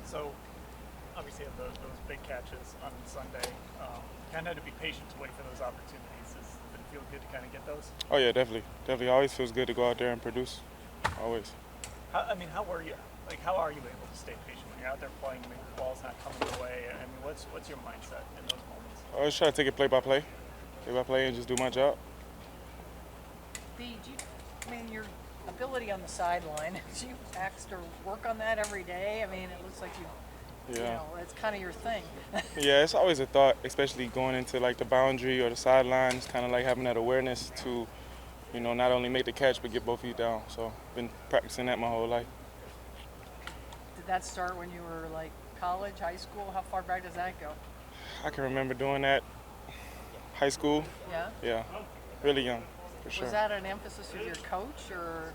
So obviously you have those big catches on Sunday. Kind of had to be patient to wait for those opportunities. Did it feel good to kind of get those? Oh yeah, definitely, definitely. Always feels good to go out there and produce. Always. How were you? Like, how are you able to stay patient when you're out there playing? Maybe the ball's not coming your way. I mean, what's your mindset in those moments? I always try to take it play by play, and just do my job. Your ability on the sideline, do you ask to work on that every day? I mean, it looks like Yeah. it's kind of your thing. Yeah, it's always a thought, especially going into like the boundary or the sideline. It's kind of like having that awareness to, not only make the catch but get both feet down. So, been practicing that my whole life. Did that start when you were like college, high school? How far back does that go? I can remember doing that high school. Yeah. Yeah, really young, for sure. Was that an emphasis with your coach, or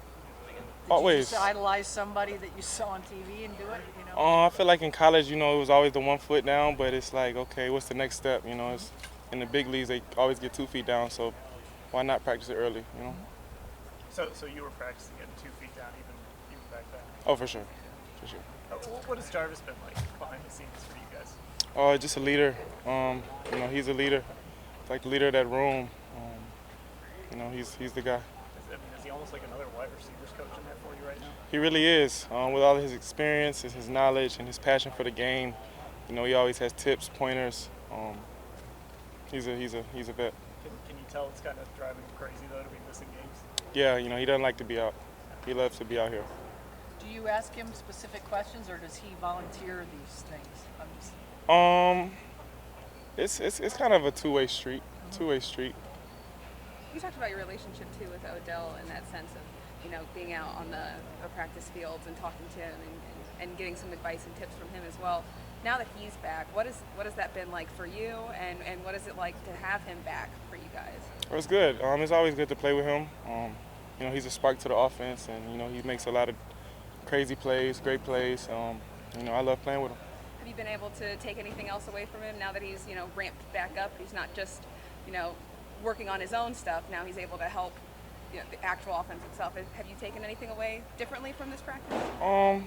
did Always. you just idolize somebody that you saw on TV and do it? I feel like in college, it was always the 1 foot down, but it's like, okay, what's the next step? It's in the big leagues, they always get 2 feet down, so why not practice it early? So you were practicing getting 2 feet down even back then. Oh, for sure, for sure. What has Jarvis been like behind the scenes for you guys? Just a leader. He's a leader, like the leader of that room. He's the guy. Is he almost like another wide receivers coach in there for you right now? He really is. With all of his experience, his knowledge, and his passion for the game, he always has tips, pointers. He's a vet. Can you tell it's kind of driving him crazy though to be missing games? Yeah, he doesn't like to be out. He loves to be out here. Do you ask him specific questions, or does he volunteer these things? It's kind of a two-way street. Two-way street. You talked about your relationship too with Odell in that sense of, being out on the practice fields and talking to him and getting some advice and tips from him as well. Now that he's back, what has that been like for you, and what is it like to have him back for you guys? It was good. It's always good to play with him. He's a spark to the offense, and he makes a lot of crazy plays, great plays. I love playing with him. Have you been able to take anything else away from him now that he's ramped back up? He's not just working on his own stuff. Now he's able to help the actual offense itself. Have you taken anything away differently from this practice?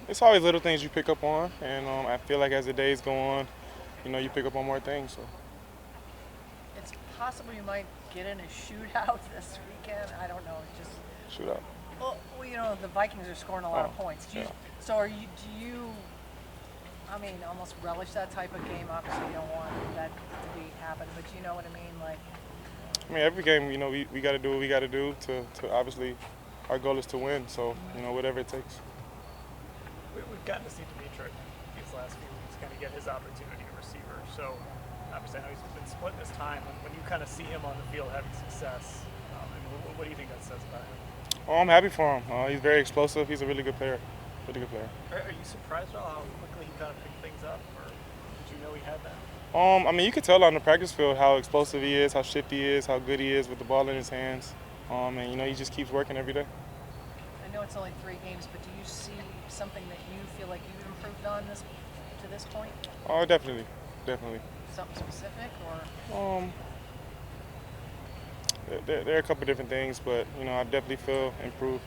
It's always little things you pick up on, and I feel like as the days go on, you pick up on more things. So It's possible you might get in a shootout this weekend. I don't know. shootout. Well, the Vikings are scoring a lot of points. Do you almost relish that type of game? Obviously, you don't want that to happen, but you know what I mean? Like, Every game, we got to do what we got to do to obviously, our goal is to win. So, whatever it takes. We've gotten to see Dimitri these last few weeks kind of get his opportunity to receiver. So obviously, I know he's been splitting his time. When you kind of see him on the field having success, what do you think that says about him? I'm happy for him. He's very explosive. He's a really good player. Really good player. Are you surprised at all how quickly he kind of picked things up, or did you know he had that? You can tell on the practice field how explosive he is, how shifty he is, how good he is with the ball in his hands. And he just keeps working every day. I know it's only 3 games, but do you see something that you feel like you've improved on to this point? Oh, definitely. Something specific, or? There are a couple different things, but I definitely feel improved.